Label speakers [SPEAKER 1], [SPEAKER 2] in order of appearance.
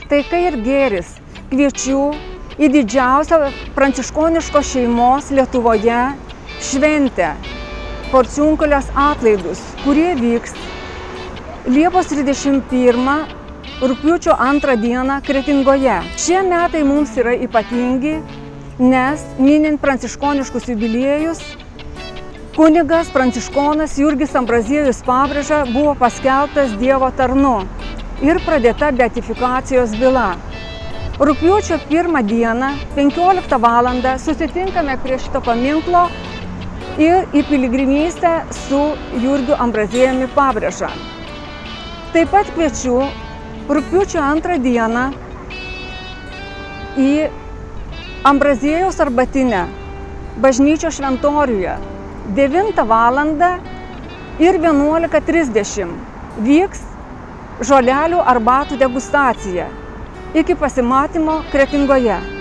[SPEAKER 1] taika ir gėris. Kviečiu į didžiausią pranciškoniškos šeimos Lietuvoje šventę – Porciunkulės atlaidus, kurie vyks Liepos 31, rugpjūčio 2 dieną Kretingoje. Šie metai mums yra ypatingi, nes minint pranciškoniškus jubiliejus, kunigas pranciškonas Jurgis Ambraziejus Pabrėža buvo paskelbtas Dievo tarnu ir pradėta beatifikacijos byla. Rugpjūčio 1 dieną, 15 val. Susitinkame prie šito paminklo ir į piligrimystę su Jurgiu Ambraziejumi Pabrėža. Taip pat kviečiu rugpjūčio 2 dieną į Ambraziejaus arbatinę bažnyčios šventoriuje 9 val. Ir 11:30 vyks žolelių arbatų degustacija. Iki pasimatymo Kretingoje.